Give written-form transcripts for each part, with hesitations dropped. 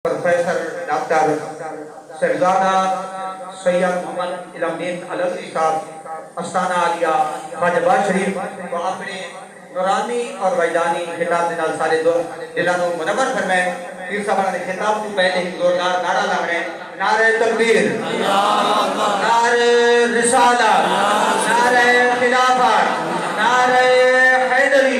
Professor doctor شہزادہ سید محمد علمدین علوی صاحب استانہ عالیہ خواجہ باز شریف کو اپنے نورانی اور وجدانی خطاب دے نال سارے دلاں نوں منور فرمائے۔ پیر صاحب نے خطاب تو پہلے ہی زوردار نعرہ لا رہے ہیں، نعرہ تکبیر، نعرہ رسالت، نعرہ خلافت، نعرہ حیدری۔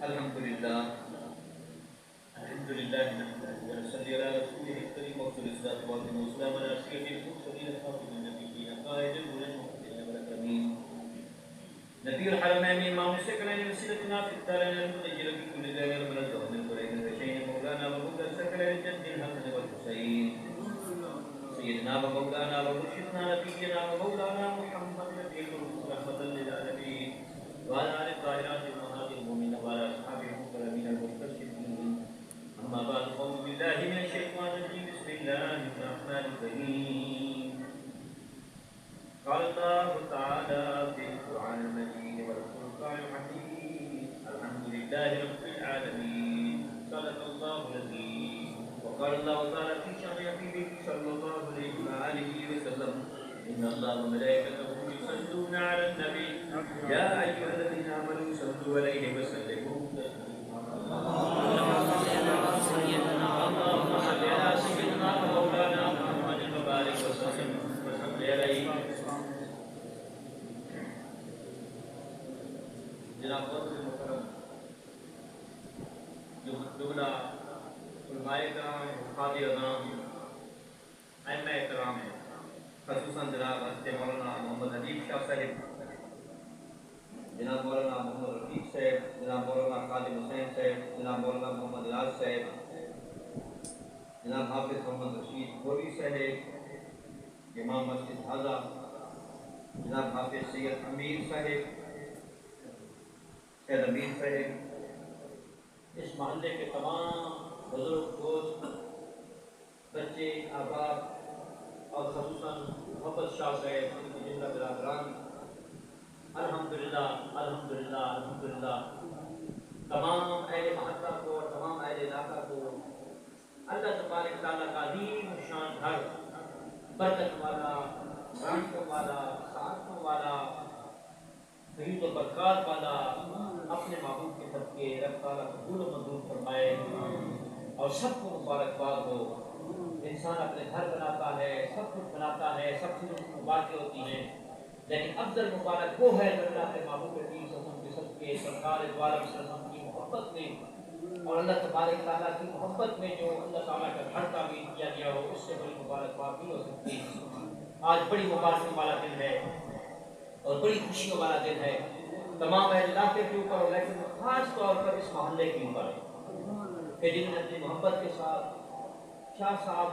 الحمدللہ نحمده ونصلي على رسوله الكريم وافضل الصلاة والسلام على أشرف المرسلين خاتم النبيين قائد الأولى المهتدين والأكرمين نبي الحرمين إمام الثقلين وسيلتنا في الدارين المنجل بكل ذلك من الزهد القرين الشيخ مولانا ومولى الثقلين الجد الحسن والحسين سيدنا ومولانا ومرشدنا نبينا ومولانا محمد نبي رحمة للعالمين وعلى آل الطاهرات الأمهات المؤمنين وعلى أصحابه المكرمين المستشهدين. أما بعد فأعوذ بالله من الشيطان الرجيم. بسم الله الرحمن الرحيم. قال الله تعالى في القرآن المجيد والفرقان الحميد الحمد لله رب العالمين صدق الله العظيم. وقال الله تعالى في شأن حبيبه صلى الله عليه وآله وسلم إن الله وملائكته يصلون على النبي يا أيها الذين آمنوا صلوا عليه وسلموا تسليما. اللهم صل على سيدنا ومولانا محمد وبارك وسلم وصل عليه. جناب محترم جملہ علماء کرام، قاضی اعظام، ائمہ کرام ہیں، خصوصاً جناب حضرت مولانا محمد حنیف شاہ صاحب، جناب مولانا محمد رفیق صاحب، جناب مولانا قادم حسین صاحب، جناب مولانا محمد ریاض صاحب، جناب حافظ محمد رشید گوری صاحب، امام مسجد حاضہ، جناب حافظ سید امیر صاحب، سید امیر صاحب، اس محلے کے تمام بزرگ دوست، بچے، احباب اور خصوصاً محمد شاہ صاحب، ان کی جملہ برادران، الحمدللہ الحمدللہ الحمدللہ، تمام اہل محلہ کو اور تمام اہل علاقہ کو اللہ تبارک تعالیٰ کا عظیم شان گھر، برکت والا، رحمتوں والا، سعادتوں والا، خیر و برکات والا اپنے محبوب کے صدقے رب تعالیٰ قبول و منظور فرمائے اور سب کو مبارکباد ہو۔ انسان اپنے گھر بناتا ہے، سب کچھ بناتا ہے، سب چیزوں کی باتیں ہوتی ہیں، لیکن افضل مبارک وہ ہے جو اللہ کے محبوب کریم صلی اللہ علیہ وسلم کے صدقے سرکار دو عالم صلی اللہ علیہ وسلم کی محبت میں اور اللہ تبارک تعالیٰ کی محبت میں جو اللہ تعالیٰ کا گھر تعمیر کیا گیا ہو، اس سے بڑی مبارکباد نہیں ہو سکتی۔ آج بڑی مبارکوں والا دن ہے اور بڑی خوشیوں والا دن ہے تمام اہل علاقے کے اوپر، اور لیکن خاص طور پر اس محلے کے اوپر کہ جنہوں نے اپنی محبت کے ساتھ شاہ صاحب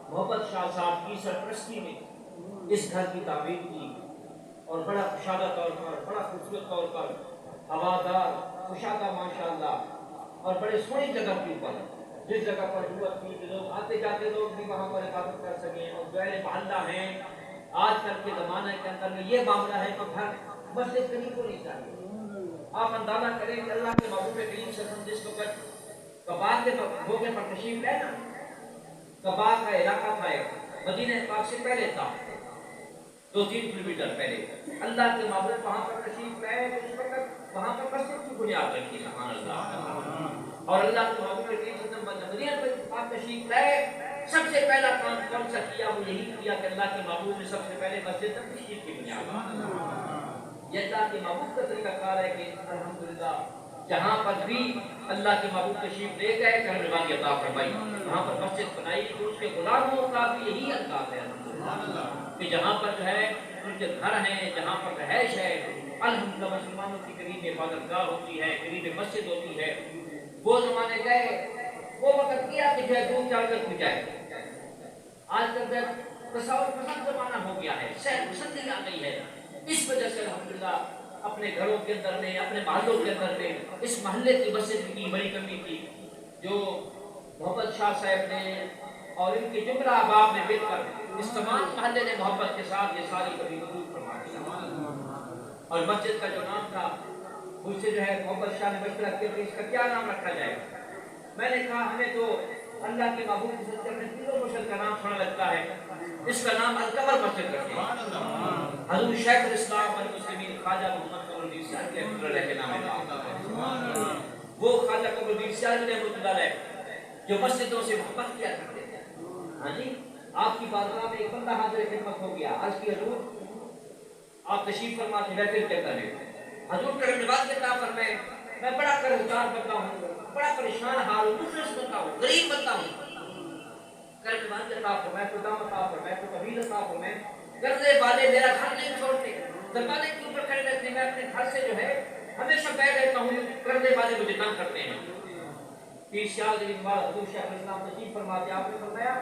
محمد شاہ صاحب کی سرپرستی میں اس گھر کی تعمیر کی اور بڑا کشادہ طور پر، بڑا خوبصورت طور پر، ہوادار کشادہ ماشاءاللہ، اور بڑے سونی جگہ کے اوپر، جس جگہ پر ضرورت تھی کہ لوگ آتے جاتے لوگ بھی وہاں پر عبادت کر سکیں، اور جو اہل محلہ ہیں آج کل کے زمانے کے اندر میں یہ معاملہ ہے کہ گھر مسجد کہیں کو نہیں چاہیے۔ آپ اندازہ کریں کہ اللہ کے محبوب کریم صلی اللہ علیہ وسلم جس وقت کعبہ کے موقع پر تشریف لائے نا، کعبہ کا علاقہ تھا مدینہ پاک سے پہلے تھا، 2-3 کلومیٹر پہلے اللہ کے محبوب وہاں پر تشریف لائے، اس وقت وہاں پر مسجد کی بنیاد رکھی، سبحان اللہ۔ اور اللہ کے محبوب کریم صلی اللہ علیہ وسلم مدینہ پاک تشریف لائے، سب سے پہلا کام کون سا کیا؟ وہ یہی کیا کہ اللہ کے محبوب نے سب سے پہلے مسجد تک تشریف کی بنیاد۔ یہ اللہ کے محبوب کا طریقہ کار ہے کہ الحمدللہ جہاں پر بھی اللہ کے محبوب تشریف لے گئے کہ مہربانی عطا فرمائی، وہاں پر مسجد بنائی، تو اس کے غلاموں کا بھی یہی انداز ہے الحمدللہ کہ جہاں پر جو ہے ان کے گھر ہیں، جہاں پر رہائش ہے، الحمدللہ مسلمانوں کی قریب عبادت گاہ ہوتی ہے، قریب مسجد ہوتی ہے۔ وہ زمانے گئے وہ وقت کیا کہ جو ہے دودھ چڑھ کر پوچھا ہے. آج کل جو تصور پسند زمانہ ہو گیا ہے, سیر پسندی آ گئی ہے. اس وجہ سے الحمدللہ اپنے گھروں کے اندر میں, اپنے محلوں کے اندر میں اس محلے کی مسجد کی بڑی کمی تھی جو محمد شاہ صاحب نے اور ان کے جملہ احباب نے مل کر اس تمام محلے نے محبت کے ساتھ یہ ساری کمی دور فرما دی. اور مسجد کا جو نام تھا مجھ سے جو ہے محمد شاہ نے مشورہ کیا کہ اس کا کیا نام رکھا جائے. میں نے کہا ہمیں تو اللہ کے محبوب کی صدقے میں تینوں مسجد کا نام سنا لگتا ہے, اس کا نام القمر مسجد رکھتے ہیں. حضور شیخ الاسلام والمسلمین خواجہ محمد قمر الدین سیالوی رحمۃ اللہ علیہ کے نام ہے. وہ خواجہ قمر الدین سیالوی رحمۃ اللہ علیہ جو مسجدوں سے محبت کیا کرتے تھے. ہاں جی, آپ کی بارگاہ میں ایک بندہ حاضر خدمت ہو گیا. آج کی حضور آپ تشریف فرما کے محفل کے اندر حضور کرم نواز کے طرف فرمائے میں بڑا قرضدار بندہ ہوں, بڑا پریشان حال ہوں, مفلس بندہ ہوں, غریب بندہ ہوں. کرم نواز کے طرف فرمائے خدا عطا فرمائے تو طویل عطا فرمائے. قرضے والے میرا گھر نہیں چھوڑتے, دروازے کے اوپر کھڑے رہتے ہیں, میں اپنے گھر سے جو ہے ہمیشہ بیٹھ رہتا ہوں, قرضے والے مجھے تنگ کرتے ہیں. پیر سیال دن بعد حضور شیخ الاسلام تشریف فرماتے آپ نے فرمایا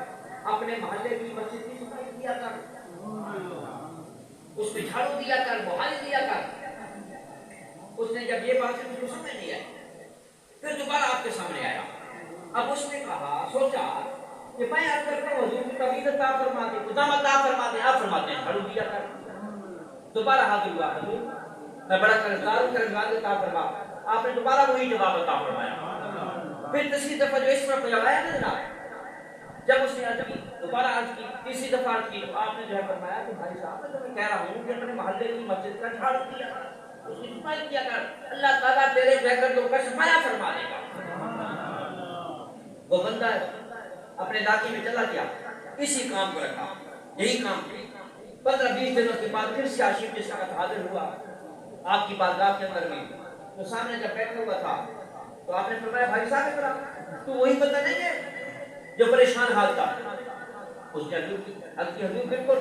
اپنے محلے کی مسجد کی صفائی کیا کر, اس میں جھاڑو دیا کر, بہائی دیا کر. اس نے جب یہ بات مجھے سمجھ نہیں آئی, پھر دوبارہ آپ کے سامنے آیا. اب اس نے کہا سوچا کہ میں عرض کرتا ہوں حضور کی طبیعت عطا فرما دے, خدا عطا فرما دے. آپ فرماتے ہیں جھاڑو دیا کر. دوبارہ حاضر ہوا حضور میں بڑا قرضدار ہوں, قرض عطا فرما. آپ نے دوبارہ وہی جواب عطا فرمایا. پھر تیسری دفعہ جو اس طرح جب آیا نا جناب, جب اس نے دوبارہ عرض کی, تیسری دفعہ عرض کی, تو آپ نے جو ہے فرمایا کہ بھائی صاحب میں تمہیں کہہ رہا ہوں کہ اپنے محلے کی مسجد کا جھاڑو دیا کر, اس کی صفائی کیا کر, اللہ تعالیٰ تیرے بہتر کا شفایا فرما دے گا. وہ بندہ اپنے علاقے میں چلا گیا, اسی کام کو رکھا, یہی کام. 15-20 دنوں کے بعد پھر سے آشیف جس کا حاضر ہوا آپ کی بارگاہ کے اندر میں, تو سامنے جب بیٹھا ہوا تھا تو آپ نے فرمایا بھائی صاحب تو وہی بندہ نہیں ہے جو پریشان حال تھا. اس نے حضور بالکل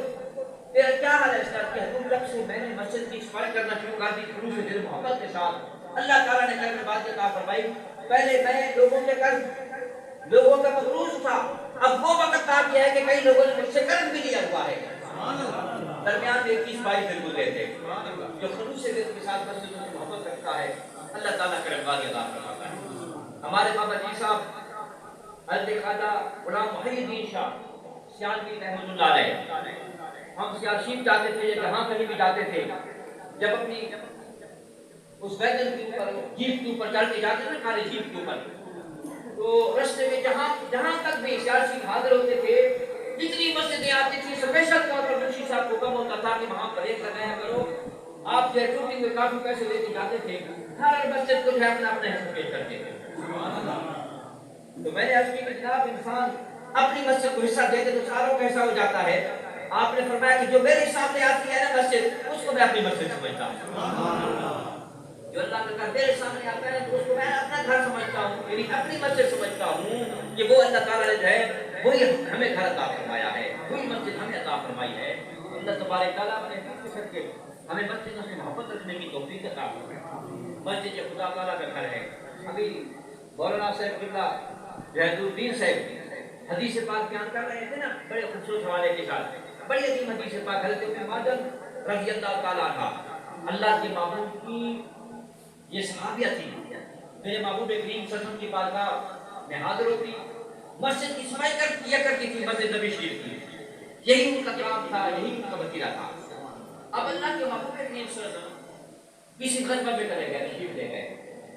تیرا کیا حال ہے؟ اس کا حضور جب سے میں نے مسجد کی صفائی کرنا شروع کر دی شروع سے دل محبت کے ساتھ, اللہ تعالیٰ نے کرم بات عطا فرمائی. پہلے میں لوگوں کے قرض لوگوں کا مقروض تھا, اب وہ وقت آ گیا ہے کہ کئی لوگوں نے مجھ سے قرض بھی لیا ہوا ہے. درمیان میں 21-22 دن گزرے تھے. جو خلوص سے دل کے ساتھ مسجد سے محبت رکھتا ہے اللہ تعالیٰ کرم بات عطا فرماتا ہے. ہمارے بابا جی صاحب حضرت خواجہ غلام محی الدین شاہ سیالوی رحمۃ اللہ علیہ, ہم سیالشیب جاتے تھے یا جہاں کہیں بھی جاتے تھے, جب اپنی اس ویگن کے اوپر جیپ کے اوپر چڑھ کے جاتے تھے کالے جیپ کے اوپر, تو رستے میں جہاں تک بھی سیالشیب حاضر ہوتے تھے, جتنی مسجدیں آتی تھی اسپیشل طور پر منشی صاحب کو کم ہوتا تھا کہ وہاں بریک لگایا کرو. آپ جو ڈیوٹی میں کافی پیسے لے کے جاتے تھے, ہر مسجد کو جو ہے اپنا حصہ پیش کرتے تھے. تو میں نے عرض کی کہ جناب انسان اپنی مسجد کو حصہ دے دے تو ساروں کا حصہ ہو جاتا ہے. آپ نے فرمایا کہ جو میرے سامنے آتی ہے نا مسجد, اس کو میں اپنی مسجد سمجھتا ہوں. جو اللہ کا گھر میرے سامنے آتا ہے تو اس کو میں اپنا گھر سمجھتا ہوں, یعنی اپنی مسجد سمجھتا ہوں کہ وہ اللہ تعالیٰ نے جو ہے وہی ہمیں گھر عطا فرمایا ہے, وہی مسجد ہمیں عطا فرمائی ہے. اللہ تبارک تعالیٰ نے ہمیں مسجدوں سے محبت رکھنے کی توفیق عطا فرمائی. مسجد یہ خدا تعالیٰ کا گھر ہے. ابھی مولانا صاحب قبلہ جہد الدین صاحب حدیث پاک بیان کر رہے تھے نا بڑے خوبصورت حوالے کے ساتھ, بڑی عظیم حدیث پاک حضرت ام مادن رضی اللہ تعالیٰ عنہ, اللہ کے محبوب کی یہ صحابیہ تھی. میرے محبوب کریم صلی اللہ علیہ وسلم کی بارگاہ میں حاضر ہوتی, مسجد کی صفائی کیا کرتی تھی, مسجد نبی شریف کی, یہی ان کا کام تھا, یہی ان کا وسیلہ تھا. اب اللہ کے محبوب کریم صلی اللہ علیہ وسلم کسی غزوہ میں چلے گئے, تشریف لے گئے,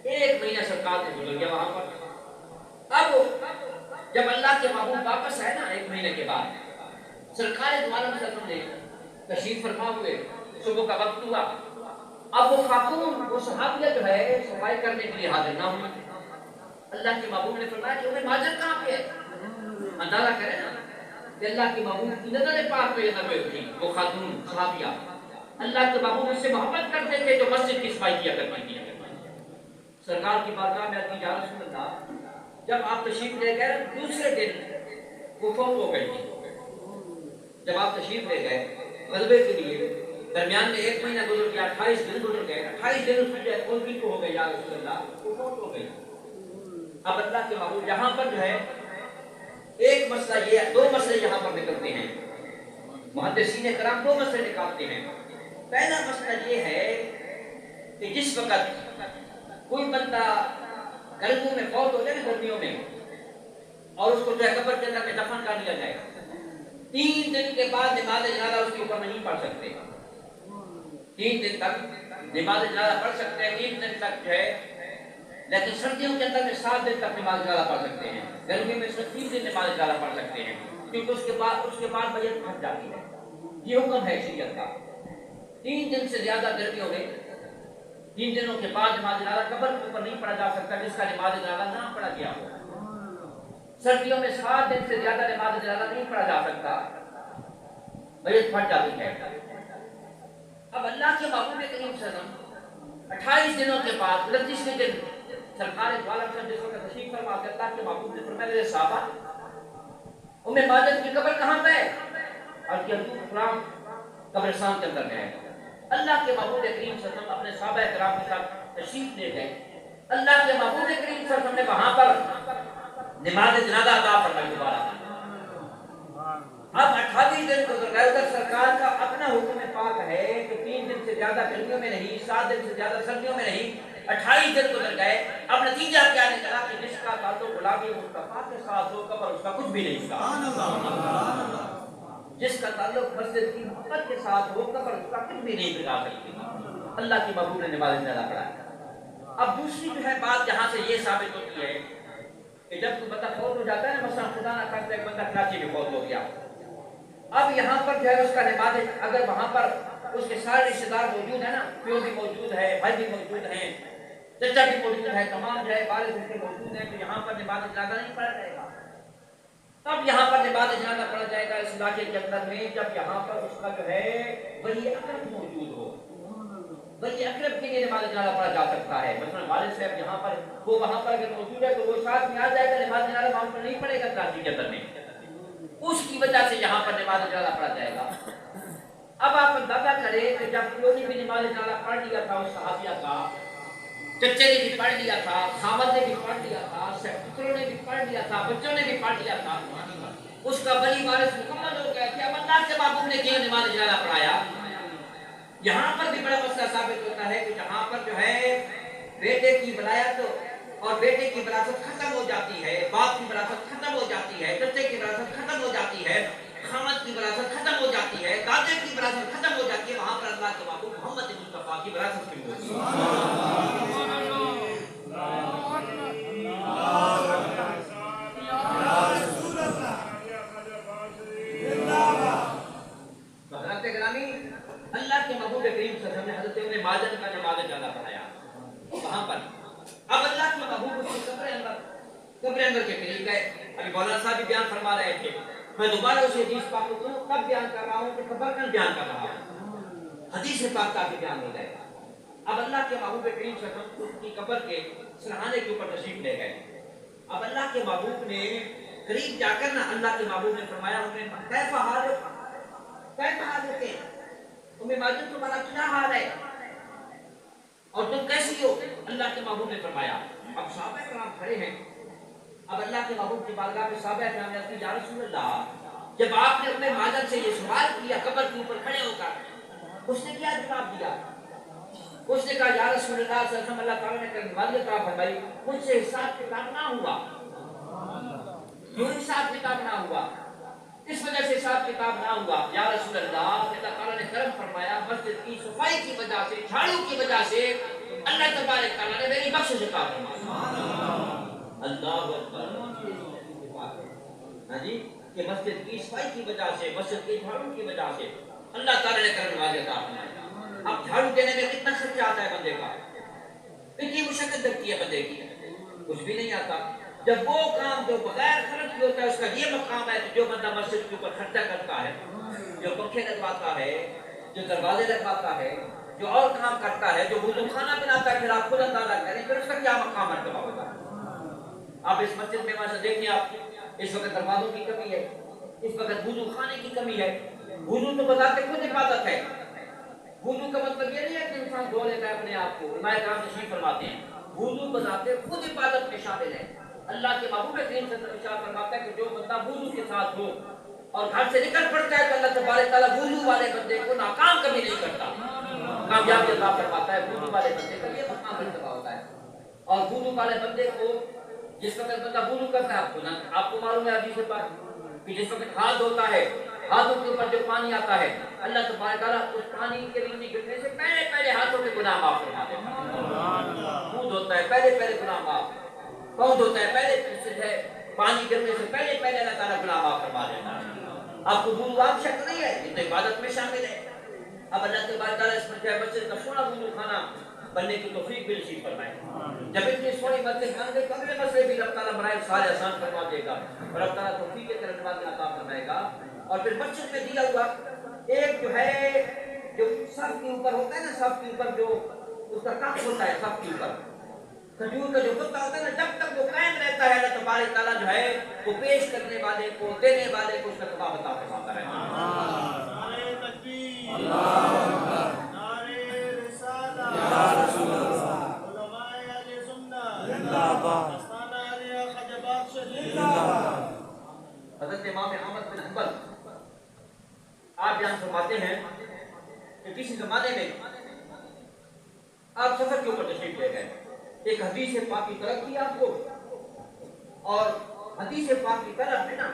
1 مہینہ سرکار سے گزر گیا وہاں پر. اب جب اللہ کے محبوب واپس آئے نا 1 مہینے کے بعد, سرکار دو عالم صلی اللہ علیہ وسلم نے تشریف فرما ہوئے, صبح کا وقت ہوا. اب وہ خاتون وہ صحابیہ جو ہے صفائی کرنے کے لیے حاضر نہ ہوئی. اللہ کے محبوب نے فرمایا کہ انہیں ماجر کہاں پہ ہے؟ اندازہ کریں نا کہ اللہ کے محبوب کی نظر پاک پہ نظر تھی وہ خاتون صحابیہ. اللہ کے محبوب اس سے محبت کرتے تھے جو مسجد کی صفائی کیا کرتی تھی. سرکار کی بارگاہ میں آتی یا رسول اللہ, جب آپ تشریف لے گئے دوسرے دن وہ فوت ہو گئی تھی. جب آپ تشریف لے گئے غزوے کے لیے, درمیان میں 1 مہینہ گزر گیا, 28 دن گزر گئے, 28 دن اس میں جو ہے کو ہو گئی یا رسول اللہ, وہ فوت ہو گئی. اب اللہ کے محبوب یہاں پر جو ہے ایک مسئلہ یہ، دو مسئلے یہاں پر نکلتے ہیں، محدثین کرام دو مسئلے نکالتے ہیں۔ پہلا مسئلہ یہ ہے کہ جس وقت کوئی بندہ گرمیوں میں فوت ہو جائے، گرمیوں میں، اور اس کو جو ہے قبر کے اندر میں دفن کر دیا جائے، 3 دن کے بعد نماز جنازہ اس کے اوپر نہیں پڑھ سکتے۔ 3 دن تک نماز جنازہ پڑھ سکتے ہیں، 3 دن تک جو ہے، لیکن سردیوں کے اندر میں 7 دن تک نماز جنازہ پڑھ سکتے ہیں، گرمی میں 3 دن نماز جنازہ پڑھ سکتے ہیں، کیونکہ اس کے بعد میت پھٹ جاتی ہے۔ یہ حکم ہے شریعت کا۔ 3 دن سے زیادہ گرمی ہو گئی، 3 دنوں کے بعد نماز جنازہ قبر کے اوپر نہیں پڑھا جا سکتا جس کا نماز جنازہ نہ پڑھا گیا ہو۔ سردیوں میں 7 دن سے زیادہ نماز جنازہ نہیں پڑھا جا سکتا، میت پھٹ جاتی ہے۔ اب اللہ کے محبوب کریم صلی اللہ علیہ وسلم 28 دنوں کے بعد 29ویں دن سرکار دو عالم صلی جس وقت تشریف فرما کے اللہ کے محبوب نے فرمایا میرے صحابہ ام ماجد کی قبر کہاں پہ ہے؟ اور کہ حضور فلاں قبرستان کے اندر ہے۔ اللہ کے محبوب کریم صلی اللہ علیہ وسلم اپنے صحابہ کرام کے ساتھ تشریف لے گئے۔ اللہ کے محبوب کریم صلی اللہ علیہ وسلم نے وہاں پر نماز جنازہ ادا فرمائی دوبارہ۔ اب 28 دن گزر گئے، ادھر سرکار کا اپنا حکم پاک ہے کہ 3 دن سے زیادہ گرمیوں میں نہیں، 7 دن سے زیادہ سردیوں میں نہیں، 28 دن گزر گئے۔ اب نتیجہ کیا نکلا کہ جس کا تعلق غلامی مصطفیٰ کے ساتھ ہو قبر اس کا کچھ بھی نہیں بگاڑ، جس کا تعلق مسجد کی محبت کے ساتھ ہو قبر اس کا کچھ بھی نہیں بگاڑ سکتی۔ اللہ کی محبوب نے نماز جنازہ پڑھا۔ اب دوسری جو ہے بات جہاں سے یہ ثابت ہوتی ہے کہ جب کوئی بندہ فوت ہو جاتا ہے نا، مثلا خدا نہ کرتا ایک بندہ کراچی میں فوت ہو گیا، اب یہاں پر جو ہے اس کا نماز، اگر وہاں پر اس کے سارے رشتے دار موجود ہیں نا، پیو بھی موجود ہے، بھائی بھی موجود ہیں، چچا بھی موجود ہے، تمام جو ہے وارث اس کے موجود ہیں، تو یہاں پر نماز جنازہ نہیں پڑھا جائے گا۔ تب یہاں پر نماز جنازہ پڑھا جائے گا اس علاقے کے اندر میں جب یہاں پر اس کا جو ہے ولی اقرب موجود ہو۔ ولی اقرب کے لیے نماز جنازہ پڑھا جا سکتا ہے، مثلا والد صاحب یہاں پر، وہ وہاں پر اگر موجود ہے تو وہ ساتھ میں آ جائے گا، نماز جنازہ وہاں پر نہیں پڑھے گا کراچی کے اندر میں، اس کی وجہ سے یہاں پر نماز جنازہ پڑھا جائے گا۔ اب آپ اندازہ کریں کہ جب پیو نے بھی نماز جنازہ پڑھ لیا تھا اس صحابیہ کا، چچے نے بھی پڑھ لیا تھا، خامد نے بھی پڑھ لیا تھا، پتروں نے بھی پڑھ لیا تھا، بچوں نے بھی پڑھ لیا تھا، اس کا ولی وارث مکمل ہو گیا کہ اب اللہ کے محبوب نے کیوں نماز جنازہ پڑھایا۔ یہاں پر بھی بڑا مسئلہ ثابت ہوتا ہے کہ جہاں پر جو ہے بیٹے کی ولایت اور بیٹے کی وراثت ختم ہو جاتی ہے، باپ کی وراثت ختم ہو جاتی ہے، چچے کی وراثت ختم ہو جاتی ہے، خامد کی وراثت ختم ہو جاتی ہے، دادے کی وراثت ختم ہو جاتی ہے، وہاں پر اللہ کے محبوب محمد مصطفیٰ کی وراثت کی ہوتی ہے۔ حضرت گرامی، اللہ کے محبوب کریم صلی اللہ علیہ وسلم نے حضرت ام ماجد کا نماز جنازہ پڑھایا وہاں پر۔ اب اللہ کے محبوب اس کی قبر اندر کے قریب گئے۔ ابھی مولانا صاحب بھی بیان فرما رہے تھے، میں دوبارہ اسی حدیث پاک کو کب بیان کر رہا ہوں کہ قبر کا بیان کر رہا ہوں، حدیث پاک کا بھی بیان ہو جائے گا۔ اب اللہ کے محبوب کریم صلی اللہ علیہ وسلم کی قبر کے سرحانے کے اوپر تشریف لے گئے۔ اب اللہ کے محبوب نے قریب جا کر نا، اللہ کے محبوب نے فرمایا کیسا حال ہوتے تمہیں ماجد تمہارا کیا حال ہے اور تم کیسی ہو؟ اللہ کے محبوب نے فرمایا۔ اب صحابہ کرام کھڑے ہیں، اب اللہ کے محبوب کی بارگاہ میں صحابہ کرام نے کہا یا رسول اللہ، جب آپ نے ام ماجد سے یہ سوال کیا قبر کے اوپر کھڑے ہو کر، اس نے کیا جواب دیا؟ اس نے کہا یا رسول اللہ صلی اللہ علیہ وسلم، اللہ تعالیٰ نے کرنے والی عطا فرمائی، مجھ سے حساب کتاب نہ ہوا۔ کیوں حساب کتاب نہ ہوا؟ اس وجہ سے حساب کتاب نہ ہوا یا رسول اللہ، اللہ تعالیٰ نے کرم فرمایا، مسجد کی صفائی کی وجہ سے، جھاڑو کی وجہ سے اللہ تبارک تعالیٰ نے میری بخشش عطا فرمائی۔ اللہ اکبر، ہاں جی، کہ مسجد کی صفائی کی وجہ سے، مسجد کے جھاڑو کی وجہ سے اللہ تعالیٰ نے کرم عطا فرمائی۔ اب جھاڑو دینے میں کتنا خرچہ آتا ہے بندے کا، کتنی مشقت لگتی ہے بندے کی، کچھ بھی نہیں آتا۔ جب وہ کام جو بغیر خرچ کی ہوتا ہے اس کا یہ مقام ہے کہ جو بندہ مسجد کے اوپر خرچہ کرتا ہے، جو پنکھے لگواتا ہے، جو دروازے لگواتا ہے، جو اور کام کرتا ہے، جو وضو خانہ بناتا ہے، پھر آپ خود اندازہ کریں پھر اس کا کیا مقام مرتبہ ہوگا۔ آپ اس مسجد میں وہاں سے دیکھیں، آپ اس وقت دروازوں کی کمی ہے، اس وقت وضو خانے کی کمی ہے۔ وضو تو بذات خود عبادت ہے، وضو کا مطلب یہ نہیں ہے کہ انسان دھو لیتا ہے اپنے آپ کو، علماء کرام تشریح فرماتے ہیں وضو بذات خود عبادت میں شامل ہے۔ اللہ کے محبوب کریم صلی اللہ علیہ وسلم ارشاد فرماتا ہے کہ جو بندہ وضو کے ساتھ ہو اور گھر سے نکل پڑتا ہے تو اللہ تبارک تعالیٰ وضو والے بندے کو ناکام کبھی نہیں کرتا. کامیابی اللہ فرماتا ہے وضو والے بندے کا یہ مقام مرتبہ ہوتا ہے. اور وضو والے بندے کو جس وقت بندہ وضو کرتا ہے آپ کو معلوم ہے حدیث پاک کہ جس وقت ہاتھ دھوتا ہے ہاتھوں کے اوپر جو پانی آتا ہے اللہ تبارک تعالیٰ اس پانی کے نیچے گرنے سے پہلے پہلے ہاتھوں کے گناہ معاف فرما دیتا ہے. منہ دھوتا ہے پہلے پہلے گناہ معاف, پاؤں دھوتا ہے پہلے ہے پانی گرنے سے پہلے پہلے اللہ تعالیٰ گناہ معاف فرما دیتا ہے. آپ کو وضو عام شک نہیں ہے, یہ تو عبادت میں شامل ہے. اب اللہ تبارک تعالیٰ اس میں چاہے بچے کا سونا وضو خانہ بننے کی توفیق بھی نصیب فرمائے. جب اتنی سونی مسجد بن گئی تو اگلے مسئلے بھی اللہ تعالیٰ برائے سارے آسان فرما دے گا اور اللہ تعالیٰ توفیق کے طرف عطا فرمائے گا. اور پھر مسجد میں دیا ہوا ایک جو ہے جو سب کے اوپر ہوتا ہے نا, سب کے اوپر جو اس کا کف ہوتا ہے, سب کے اوپر کھجور کا جو پتا ہوتا ہے نا, جب تک وہ قائم رہتا ہے اللہ تبارک تعالیٰ جو ہے وہ پیش کرنے والے کو دینے والے کو اس کا ثواب عطا فرماتا ہے. نعرہ تکبیر, نعرہ رسالہ, علماء اہل سنت زندہ باد, آستانہ عالیہ خواجہ بخش زندہ باد. حضرت امام احمد بن حنبل آپ بیان فرماتے ہیں کہ کسی زمانے میں آپ سفر کے اوپر تشریف لے گئے, ایک حدیث پاک کی طرف کی آپ کو, اور حدیث پاک کی طرف ہے نا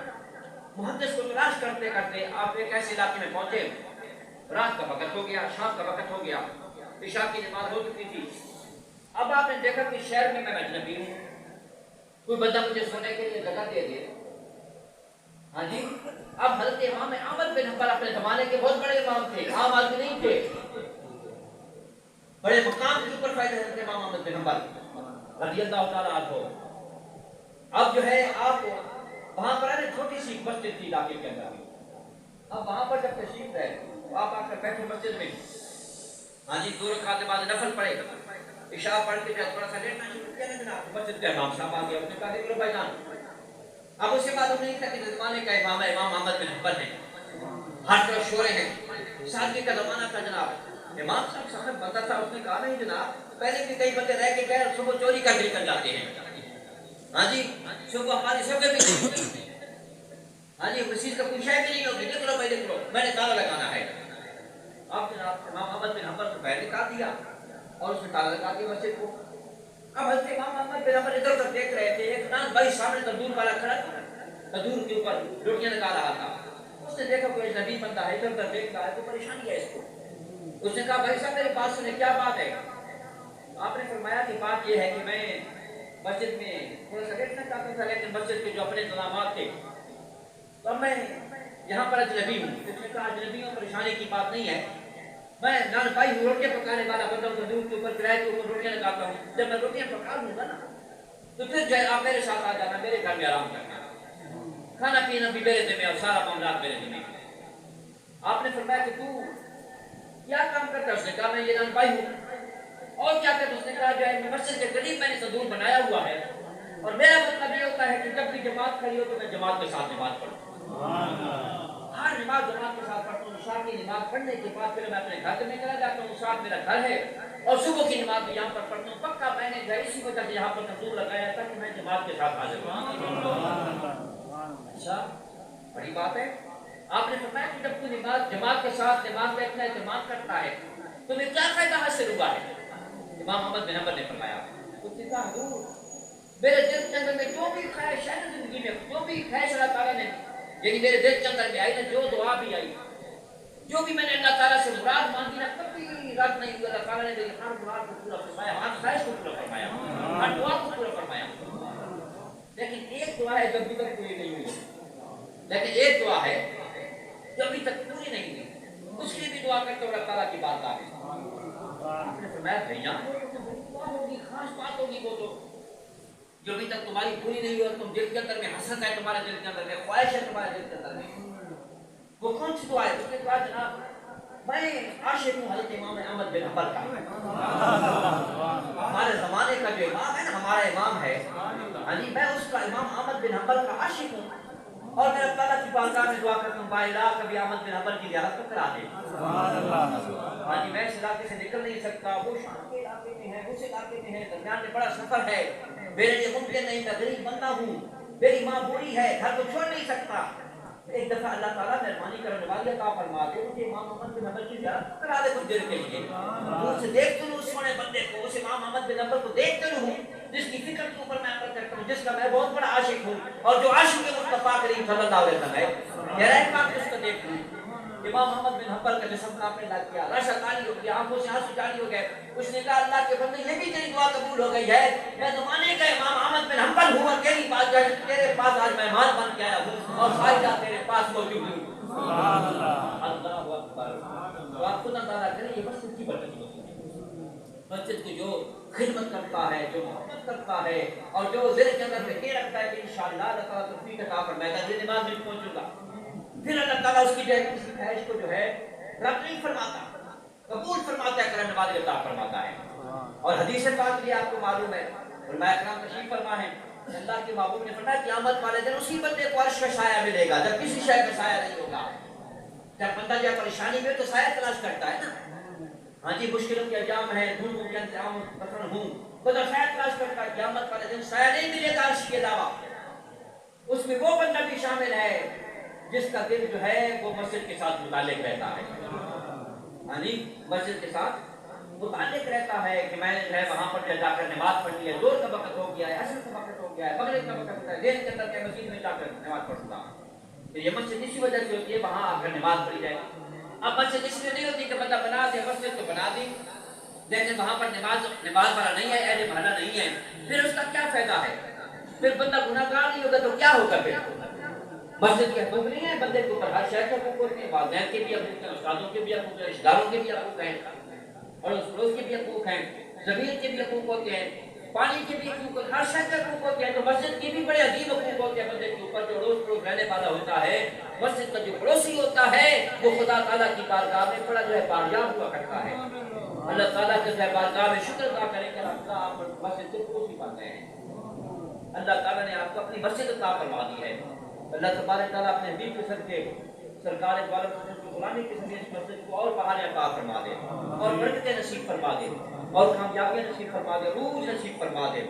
محدث کو تلاش کرتے کرتے آپ ایک ایسے علاقے میں پہنچے, رات کا وقت ہو گیا, شام کا وقت ہو گیا, عشاء کی نماز ہو چکی تھی. اب آپ نے دیکھا کہ شہر میں اجنبی ہوں, کوئی بندہ مجھے سونے کے لیے جگہ دے دے. ہاں جی, اب حضرت امام احمد بن حنبل اپنے زمانے کے بہت بڑے امام تھے, عام آدمی نہیں تھے, بڑے مقام کے اوپر فائدہ حضرت امام احمد بن حنبل رضی اللہ تعالیٰ عنہ. اب جو ہے آپ وہاں پر چھوٹی سی مسجد تھی علاقے کے اندر, اب وہاں پر جب تشریف ہے تو آپ آ کر بیٹھے مسجد میں, ہاں جی, 2 رکعت بعد نفل پڑھے, عشاء پڑھ کے جب تھوڑا سا لیٹنا شروع کیا نا جناب, مسجد کا امام صاحب آ گیا, اس نے کہا کہ بھائی جان. اب اس کے بعد ہم نے کہا کہ زمانے کا امام احمد بن حنبل ہے, ہر طرف شورے ہیں, سادگی کا زمانہ تھا جناب. امام صاحب بندہ تھا, اس نے کہا نہیں جناب, پہلے بھی کئی بندے رہ کے گئے اور صبح چوری کر کے نکل جاتے ہیں. ہاں جی, صبح ہماری سب بھی ہاں جی, کسی کا کوئی شے بھی نہیں ہوگی, دیکھ لو بھائی دیکھ لو, میں نے تالا لگانا ہے. اب جناب امام احمد بن حنبل کو پہلے نکال دیا اور اس نے تالا لگا دیا مسجد کو. اب حضرت امام احمد بن حنبل ادھر ادھر دیکھ رہے تھے, ایک نان بھائی سامنے تندور والا کھڑا تھا, تندور کے اوپر روٹیاں لگا رہا تھا. اس نے دیکھا کوئی اجنبی بندہ ہے, ادھر ادھر دیکھ رہا ہے, تو پریشانی ہے اس کو. اس نے کہا بھائی صاحب میرے پاس سنے, کیا بات ہے؟ آپ نے فرمایا کہ بات یہ ہے کہ میں مسجد میں تھوڑا سا لیٹنا چاہتا تھا, لیکن مسجد کے جو اپنے انتظامات تھے, تو اب میں یہاں پر اجنبی ہوں. اس نے کہا اجنبیوں پریشانی کی بات نہیں ہے, میں نان بھائی ہوں, روٹیاں پکانے والا بندہ ہوں, تندور کے اوپر کرائے کے اوپر روٹیاں لگاتا ہوں. جب میں روٹیاں پکا لوں گا نا تو پھر جو ہے آپ میرے ساتھ آ جانا, میرے گھر میں آرام کرنا, کھانا پینا بھی میرے ذمہ اور سارا معاملات میرے ذمہ. آپ نے فرمایا کہ تو کیا کام کرتا ہے؟ اس نے کہا میں یہ نان بھائی ہوں. اور کیا کرتا؟ اس نے کہا جو ہے مسجد کے قریب میں نے تندور بنایا ہوا ہے, اور میرا مطلب یہ ہوتا ہے کہ جب بھی جماعت کھڑی ہو تو میں جماعت کے ساتھ نماز پڑھوں. ہر نماز جماعت کے ساتھ پڑھتا ہوں. عشاء کی نماز پڑھنے کے بعد پھر میں اپنے گھر میں چلا جاتا ہوں, ساتھ میرا گھر ہے, اور صبح کی نماز بھی یہاں پر پڑھتا ہوں. پکا میں نے جو اسی وجہ سے یہاں پر تندور لگایا تھا کہ میں جماعت کے ساتھ حاضر ہوں. اچھا, بڑی بات ہے. آپ نے فرمایا کہ جب تو نماز جماعت کے ساتھ نماز کا اتنا اہتمام کرتا ہے تمہیں کیا فائدہ حاصل ہوا ہے؟ امام احمد بن حنبل نے فرمایا, اس نے کہا حضور میرے دل کے اندر میں جو بھی خواہش ہے زندگی میں, جو بھی خواہش اللہ تعالیٰ نے یعنی میرے دل کے اندر میں آئی نا, جو دعا بھی آئی, جو بھی میں نے اللہ تعالیٰ سے مراد مانگی نا, کبھی رد نہیں ہوا. اللہ تعالیٰ نے میری ہر مراد کو پورا فرمایا, ہر خواہش کو پورا فرمایا, ہر دعا کو پورا فرمایا. لیکن ایک دعا ہے جو ابھی تک پوری نہیں ہوئی, لیکن ایک دعا ہے جو ابھی تک پوری نہیں ہوئی, اس کی بھی دعا کرتے اللہ تعالیٰ کی بات آ گئی. آپ نے فرمایا بھیا دعا ہوگی, خاص بات ہوگی, وہ تو جو ابھی تک تمہاری پوری نہیں ہوئی, اور تم دل کے اندر میں حسرت ہے, تمہارے دل کے اندر میں خواہش ہے, تمہارے دل کے اندر میں, وہ کون سی دعا ہے؟ اس نے کہا جناب میں عاشق ہوں حضرت امام احمد بن حنبل کا. ہمارے زمانے کا جو امام ہے نا, ہمارا امام ہے, ہاں جی, میں اس کا امام احمد بن حنبل کا عاشق ہوں, اور میں اللہ تعالیٰ کی بارگاہ میں دعا کرتا ہوں بالا کبھی احمد بن حنبل کی زیارت کو کرا دے. ہاں جی, میں اس علاقے سے نکل نہیں سکتا, وہ شام کے علاقے میں ہے, اس علاقے میں ہے, درمیان میں بڑا سفر ہے, میرے لیے ممکن نہیں، میں غریب بندہ ہوں، میری ماں بوڑھی ہے، گھر کو چھوڑ نہیں سکتا۔ ایک دفعہ اللہ تعالیٰ مہربانی کرنے والی عطا فرما دے، مجھے امام محمد بن حنبل کی زیارت کرا دے کچھ دیر کے لیے، دور سے دیکھتے رہوں اس سونے بندے کو، اس امام محمد بن حنبل کو دیکھتے رہوں جس کی فکر کے اوپر میں عمل کرتا ہوں، جس کا میں بہت بڑا عاشق ہوں، اور جو عاشق مصطفیٰ کریم صلی اللہ علیہ وسلم ہے، گہرائی پاک اس کو دیکھ لوں۔ امام محمد بن حنبل کا جسم کانپنے لگ گیا، رشا کالی ہو گیا، آنکھوں سے آنسو جاری ہو گئے۔ اس نے کہا اللہ کے بندے یہ بھی تیری دعا قبول ہو گئی ہے، میں زمانے کا امام محمد بن حنبل ہوں اور تیرے پاس آج مہمان بن کے آیا ہوں اور فائدہ تیرے پاس موجود ہوں۔ اللہ اکبر۔ تو آپ خود اندازہ کریں یہ مسجد کی برکت ہوتی ہے، مسجد کی جو خدمت کرتا ہے، جو محبت کرتا ہے، اور جو دل کے اندر یہ رکھتا ہے کہ انشاءاللہ اللہ تعالیٰ توفیق عطا فرمائے گا، یہ نماز میں پہنچوں گا، پھر اللہ تعالیٰ اس کی جو ہے کسی خواہش کو جو ہے رد نہیں فرماتا، قبول فرماتا ہے، کرم نوازی عطا فرماتا ہے۔ اور حدیث پاک بھی آپ کو معلوم ہے، علماء اکرام تشریف فرما ہے، اللہ کے محبوب نے فرمایا قیامت والے دن اسی بندے کو عرش کا سایہ ملے گا جب کسی شے کا سایہ نہیں ہوگا۔ جب بندہ جو پریشانی میں تو سایہ تلاش کرتا ہے نا، ہاں جی مشکلوں کے ایام ہیں، دھوپ کے انتظام مثلا ہوں، بندہ سایہ تلاش کرتا ہے، قیامت والے دن سایہ نہیں ملے گا عرش کے علاوہ۔ اس میں وہ بندہ بھی شامل ہے جس کا دل جو ہے وہ مسجد کے ساتھ متعلق رہتا ہے، یعنی مسجد کے ساتھ متعلق رہتا ہے کہ میں نے جو ہے وہاں پر جا کر نماز پڑھنی ہے، زور کا وقت ہو گیا ہے، عصر کا وقت ہو گیا ہے، مغرب کا وقت ہے، دن کے اندر کے مسجد میں جا کر نماز پڑھوں گا۔ تو یہ مسجد اسی وجہ سے ہوتی ہے وہاں آ کر نماز پڑھی جائے۔ اب مسجد اس لیے نہیں ہوتی کہ بندہ بنا دے، مسجد تو بنا دی لیکن وہاں پر نماز والا نہیں ہے، اہل محلہ نہیں ہے، پھر اس کا کیا فائدہ ہے؟ پھر بندہ گناہ گار نہیں ہوگا تو کیا ہوگا؟ پھر مسجد کے حقوق نہیں ہے بندے کے اوپر، ہر شہر کے حقوق ہوتے ہیں، والدین کے بھی حقوق ہیں، استادوں کے بھی حقوق ہیں، رشتہ داروں کے بھی حقوق ہیں، اور اس پڑوس کے بھی حقوق ہیں، زمین کے بھی حقوق ہوتے ہیں، پانی کے بھی حقوق ہوتے ہیں، ہر شہر کے حقوق ہوتے ہیں۔ تو مسجد کے بھی بڑے عظیم حقوق ہوتے ہیں بندے کے اوپر جو روز روز رہنے والا ہوتا ہے۔ مسجد کا جو پڑوسی ہوتا ہے وہ خدا تعالیٰ کی بارگاہ میں بڑا جو ہے کامیاب ہوا کرتا ہے۔ اللہ تعالیٰ کے بارگاہ میں شکر ادا کریں کہ اللہ آپ مسجد کے پڑوسی بنتے ہیں، اللہ تعالیٰ نے آپ کو اپنی مسجد عطا فرما دی ہے۔ اللہ تبارک تعالیٰ اپنے حبیب کے صدقے سرکار دوالم کی غلامی کے ذریعے اس مسجد کو اور بہانے عطا فرما دے، اور برکتیں نصیب فرما دے، اور کامیابیاں نصیب فرما دے، عروج نصیب فرما دے۔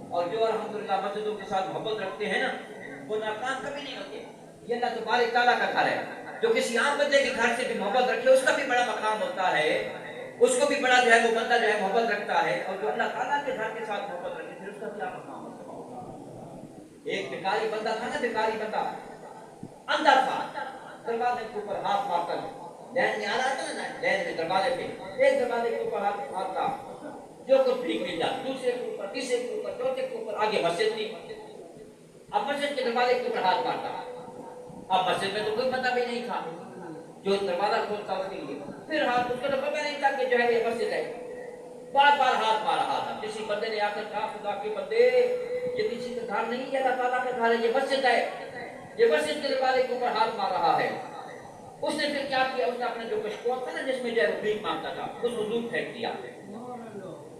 اور جو الحمدللہ مسجدوں کے ساتھ محبت رکھتے ہیں نا وہ ناکام کبھی نہیں ہوتے۔ یہ اللہ تبارک تعالیٰ کا گھر ہے، جو کسی عام بندے کے گھر سے بھی محبت رکھے اس کا بھی بڑا مقام ہوتا ہے، اس کو بھی بڑا جو ہے وہ بندہ جو ہے محبت رکھتا ہے، اور جو اللہ تعالیٰ کے گھر کے ساتھ محبت رکھے پھر اس کا کیا مقام ہوتا ہے۔ ایک بیکاری بندہ تھا نا، بیکاری بندہ اندر تھا، دروازے کے اوپر ہاتھ مارتا لین میں آ رہا تھا نا، لین میں دروازے پہ ایک دروازے کے اوپر ہاتھ مارتا، جو کچھ بھیک مل جاتا، دوسرے کے اوپر، تیسرے کے اوپر، چوتھے کے اوپر، آگے مسجد تھی، اب مسجد کے دروازے کے اوپر ہاتھ مارتا۔ اب مسجد میں تو کوئی بندہ بھی نہیں تھا جو دروازہ کھولتا اس کے لیے، پھر ہاتھ اس کو تو پتہ نہیں تھا کہ جو ہے یہ مسجد ہے، بار بار ہاتھ مار رہا تھا۔ کسی بندے نے آ کر کہا خدا کے بندے یہ کسی کا گھر نہیں ہے، اللہ تعالیٰ کا گھر ہے، یہ مسجد ہے، یہ مسجد کے دروازے کے اوپر ہاتھ مار رہا ہے۔ اس نے پھر کیا کیا، اس نے اپنا جو کشکول تھا نا جس میں جو ہے وہ بھیک مانگتا تھا اس کو دور پھینک دیا۔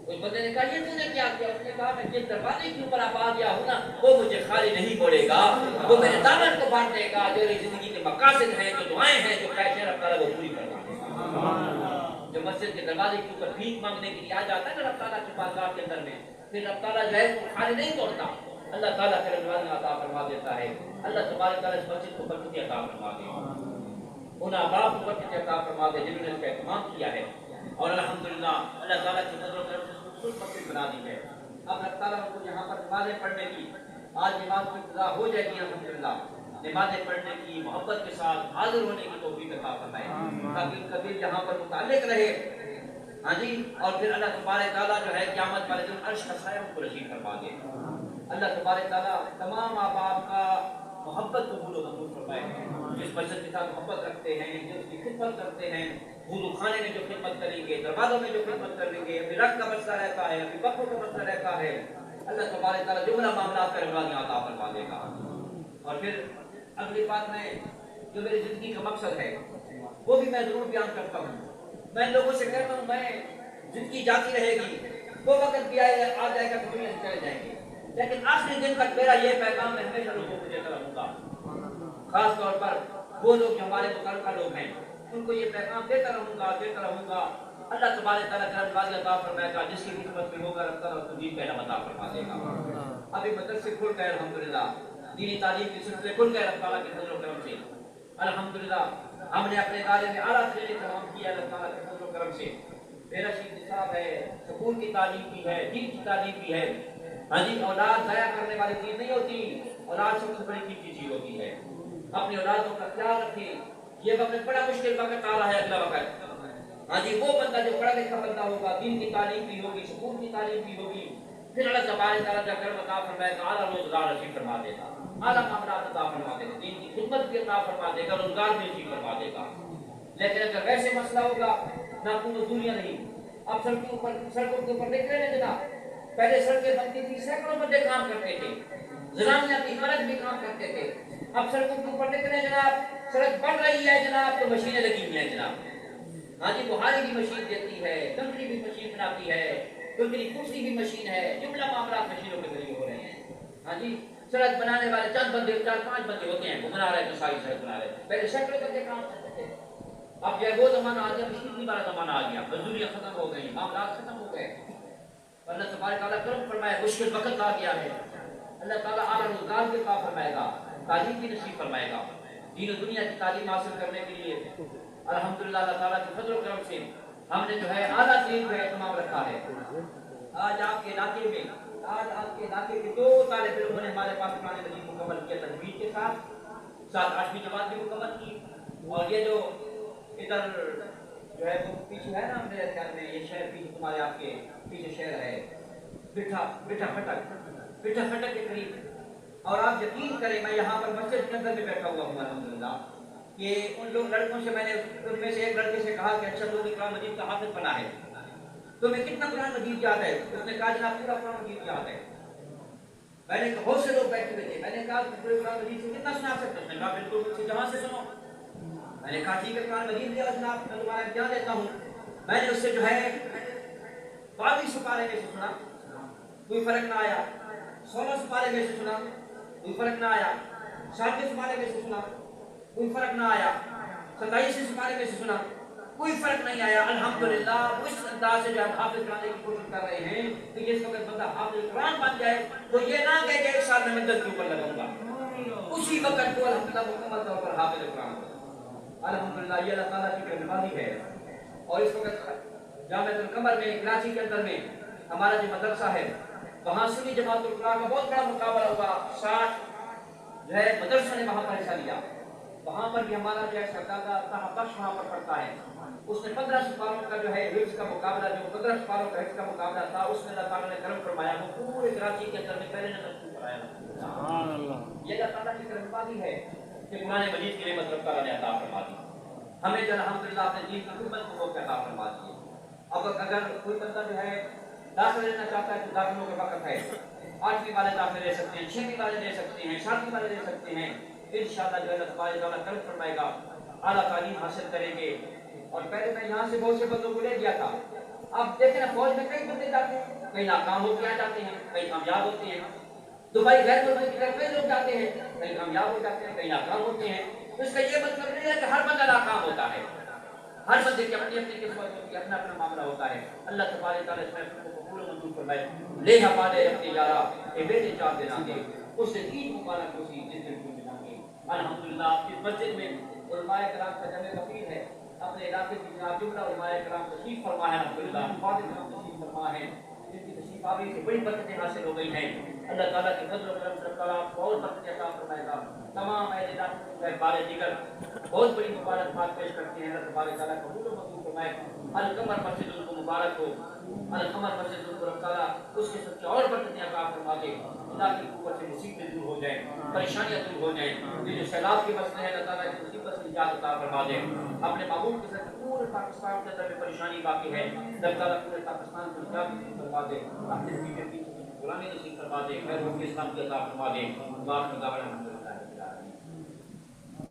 اس بندے نے کہا یہ تو نے کیا کیا؟ اس نے کہا میں جس دروازے کے اوپر اب آ گیا ہوں نا وہ مجھے خالی نہیں چھوڑے گا، وہ میرے دامن کو باندھ دے گا، جو میری زندگی کے مقاصد ہیں، جو دعائیں ہیں، جو خواہشیں رب تعالیٰ وہ پوری کروا دے گا۔ جو مسجد کے دروازے کے اوپر بھیک مانگنے کے لیے آ جاتا ہے نا رب تعالیٰ کی بارگاہ کے اندر میں، پھر رب تعالیٰ جو ہے خالی نہیں توڑتا، اللہ تعالیٰ پھر نوازی عطا فرما دیتا ہے۔ اللہ تبارک تعالیٰ اس مسجد کو برکت عطا فرما دے، ان احباب کو برکت عطا فرما دے جنہوں نے اس کا اہتمام کیا ہے، اور الحمدللہ اللہ تعالیٰ کی نظر و کرم سے خوبصورت مسجد بنا دی ہے۔ اب اللہ تعالیٰ کو یہاں پر نمازیں پڑھنے کی، آج نماز کی ابتدا ہو جائے گی الحمدللہ، نمازیں پڑھنے کی محبت کے ساتھ حاضر ہونے کی توفیق عطا فرمائے تاکہ ان کا دل یہاں پر متعلق رہے، ہاں جی، اور پھر اللہ تبارک تعالیٰ جو ہے قیامت والے دن عرش کا سایہ ان کو نصیب فرما دے۔ اللہ تبارک تعالیٰ تمام احباب کا محبت قبول و منظور فرمائے، جس مسجد کے ساتھ محبت رکھتے ہیں، جو اس کی خدمت کرتے ہیں، وضو خانے میں جو خدمت کریں گے، دروازوں میں جو خدمت کریں گے، ابھی رنگ کا مسئلہ رہتا ہے، ابھی وقفوں کا مسئلہ رہتا ہے، اللہ تبارک تعالیٰ جملہ معاملات کا رحمانیہ عطا فرما دے گا۔ اور پھر اگلی بات میں جو میری زندگی کا مقصد ہے وہ بھی میں ضرور بیان کرتا ہوں۔ میں لوگوں سے کہتا ہوں میں زندگی جاتی رہے گی، وہ وقت بھی آ جائے گا کہ دنیا سے چلے جائیں گے، لیکن آخری دن تک میرا یہ پیغام میں ہمیشہ لوگوں کو دیتا رہوں گا، خاص طور پر وہ لوگ جو ہمارے متعلقہ لوگ ہیں ان کو یہ پیغام دیتا رہوں گا۔ اللہ تبارک تعالیٰ کا نوازی عطا فرمائے گا، جس کی خدمت میں ہوگا رب تعالیٰ اس کو دین کا علم عطا فرما دے گا۔ ابھی مدرسے کھل گئے الحمدللہ، دینی تعلیم کے سلسلے کھل گئے اللہ تعالیٰ کے فضل و کرم سے الحمدللہ۔ ہم نے اپنے ادارے میں اعلیٰ ترین تمام کیا اللہ تعالیٰ کے فضل و کرم سے۔ میرا شیخ نصاب ہے، سکول کی تعلیم بھی ہے، دین کی تعلیم بھی ہے۔ ہاں جی، اولاد ضائع کرنے والی چیز نہیں ہوتی، اولاد سب سے بڑی چیز ہوتی ہے۔ اپنی اولادوں کا خیال رکھیں، یہ وقت بڑا مشکل وقت آ رہا ہے اگلا وقت۔ ہاں جی، وہ بندہ جو پڑھا لکھا بندہ ہوگا، دین کی تعلیم بھی ہوگی، سکول کی تعلیم بھی ہوگی، پھر اللہ تبارک تعالیٰ جب کرم عطا فرمائے گا، اعلیٰ روزگار نصیب فرما دے گا، اعلیٰ معاملات عطا فرما دے گا، دین کی خدمت بھی عطا فرما دے گا، روزگار بھی نصیب فرما دے گا۔ لیکن اگر ویسے مسئلہ ہوگا، نہ کوئی مزدوریاں نہیں، اب سڑکوں کے اوپر دیکھ رہے ہیں جناب، پہلے سڑکیں بنتی تھی، سینکڑوں بندے کام کرتے تھے، زنانیاں بھی مرد بھی کام کرتے تھے۔ اب سڑکوں کے اوپر دیکھ رہے ہیں جناب، سڑک بن رہی ہے جناب تو مشینیں لگی ہوئی ہیں جناب۔ ہاں جی، بہاری بھی مشین دیتی ہے، کنکری بھی مشین بناتی ہے، کنکری کرسی بھی مشین ہے، جملہ معاملات مشینوں کے ذریعے ہو رہے ہیں۔ ہاں جی، سڑک بنانے والے چند بندے، 4-5 بندے ہوتے ہیں، وہ بنا رہے ہیں، ساری سڑک بنا رہے ہیں، پہلے سینکڑوں بندے کام کرتے تھے۔ اب جو ہے وہ زمانہ آ گیا، مشین والا زمانہ آ گیا، مزدوریاں ختم ہو گئی، معاملات ختم ہو گئے۔ اللہ تبارک تعالیٰ کرم فرمائے، مشکل وقت آ گیا ہے، اللہ تعالیٰ اعلیٰ روزگار بھی عطا فرمائے گا، تعلیم بھی نصیب فرمائے گا۔ دین و دنیا کی تعلیم حاصل کرنے کے لیے الحمدللہ اللہ تعالیٰ کے فضل و کرم سے ہم نے جو ہے اعلیٰ تعلیم کا اہتمام رکھا ہے۔ آج آپ کے علاقے کے 2 طالب علموں نے ہمارے پاس قرآن مجید مکمل کیا تجوید کے ساتھ 8ویں جماعت بھی مکمل کی، اور یہ جو ادھر جو ہے وہ پیچھے ہے نا، میرے خیال میں یہ شہر پیچھے تمہارے آپ کے پیچھے شہر ہے بٹھا پھٹک کے قریب۔ اور آپ یقین کریں، میں یہاں پر مسجد کے اندر میں بیٹھا ہوا ہوں الحمدللہ، کہ ان لوگ لڑکوں سے میں نے ان میں سے ایک لڑکے سے کہا کہ اچھا تو قرآن مجید کا حافظ بنا ہے، تمہیں کتنا قرآن مجید یاد ہے؟ اس نے کہا جناب پورا قرآن مجید یاد ہے۔ میں نے کہا بہت سے لوگ بیٹھے ہوئے تھے، میں نے کہا پورے قرآن مجید سے کتنا سنا سکتے ہیں؟ کہا بالکل مجھ سے جہاں سے سنو۔ میں نے کہا ٹھیک ہے، قرآن مجید دیا جناب، میں تمہارا امتحان لیتا ہوں۔ میں نے اس سے جو ہے 22 سپارے میں سے سنا، کوئی فرق نہ آیا، 16 سپارے میں سے سنا، کوئی فرق نہ آیا، 7 سپارے میں سے سنا، کوئی فرق نہ آیا، 27 سپارے میں سے سنا، کوئی فرق نہیں آیا۔ الحمدللہ اس انداز سے جو ہم حافظ بنانے کی کوشش کر رہے ہیں کہ جس وقت بندہ حافظ قرآن بن جائے تو یہ نہ کہے کہ 1 سال میں مدت کے اوپر لگاؤں گا، اسی وقت کو الحمدللہ مکمل طور پر حافظ قرآن ہو۔ الحمدللہ یہ اللہ تعالیٰ کی مہربانی ہے۔ اور اس وقت جامعۃ القمر میں کراچی کے اندر میں ہمارا جو مدرسہ ہے، وہاں سنی جماعت القرآن کا بہت بڑا مقابلہ ہوا، 60 جو ہے مدرسہ نے وہاں پر حصہ لیا۔ وہاں پر بھی ہمارا جو ہے سردار صاحب بخش وہاں پر پڑھتا ہے، اس نے 15 سپاروں کا جو ہے حفظ کا مقابلہ، جو 15 سپاروں کا حفظ کا مقابلہ تھا، اس میں اللہ تعالیٰ نے کرم فرمایا، وہ پورے کراچی کے اندر میں پہلے نمبر پر آیا۔ سبحان اللہ، یہ اللہ تعالیٰ کی کرم ہے کہ قرآن مجید کی نعمت رب تعالیٰ نے عطا فرما دی ہمیں، جو الحمدللہ اپنے دین کی خدمت کو موقع عطا فرما دی۔ اب اگر کوئی بندہ جو ہے داخلہ لینا چاہتا ہے تو داخلوں کا وقت ہے، 8ویں والے داخلے لے سکتے ہیں، 6ویں والے لے سکتے ہیں، 7ویں والے لے سکتے ہیں۔ انشاءاللہ جو ہے اللہ تبارک تعالیٰ کرم فرمائے گا، اعلیٰ تعلیم حاصل کریں گے۔ اور پہلے میں یہاں سے بہت سے بندوں کو لے گیا تھا، اب دیکھیں نا فوج میں کئی بندے جاتے ہیں، کئی ناکام ہو کے آ جاتے ہیں، کئی کامیاب ہوتے ہیں۔ دبئی غیر ملک کی طرف کئی لوگ جاتے ہیں، کئی کامیاب ہو جاتے ہیں، کئی ناکام ہوتے ہیں۔ اس کا یہ مطلب نہیں ہے کہ ہر بندہ ناکام ہوتا ہے، ہر بندے کی اپنی اپنی قسمت ہوتی ہے، اپنا اپنا معاملہ ہوتا ہے۔ اللہ تبارک تعالیٰ اس میں قبول و منظور فرمائے۔ لے ہمارے اپنے یارا اے بیٹے چار دن آگے، اس سے عید مبارک خوشی جس دن کو ملانگے۔ الحمدللہ آپ کی مسجد میں علماء کرام کا جمع کثیر ہے، اپنے علاقے کی جناب جملہ علماء کرام تشریف فرما ہے، الحمدللہ فاضل کرام تشریف فرما ہے، جن کی تشریف آوری سے بڑی برکتیں حاصل ہو گئی ہیں۔ اللہ تعالیٰ کے فضل و کرم سے اللہ تعالیٰ آپ کو اور برکتیں عطا فرمائے گا۔ تمام اہل علاقے کے بارے دیگر بہت بڑی مبارکباد پیش کرتے ہیں، اللہ تبارک تعالیٰ قبول و منظور فرمائے۔ القمر مسجد ان کو مبارک ہو، القمر مسجد ان کو رب تعالیٰ اس کے سب سے اور برکتیں عطا فرما دے، اللہ کی قوت سے مصیبتیں دور ہو جائیں، پریشانیاں دور ہو جائیں، یہ جو سیلاب کے مسئلے ہیں اللہ تعالیٰ کی مصیبت سے نجات عطا فرما دے۔ اپنے معمول کے ساتھ پورے پاکستان کے اندر میں پریشانی باقی ہے، اللہ تعالیٰ پورے پاکستان کو نجات فرما دے، اپنے قرآن نصیب فرما دے، خیر و اسلام کی عطا فرما دے۔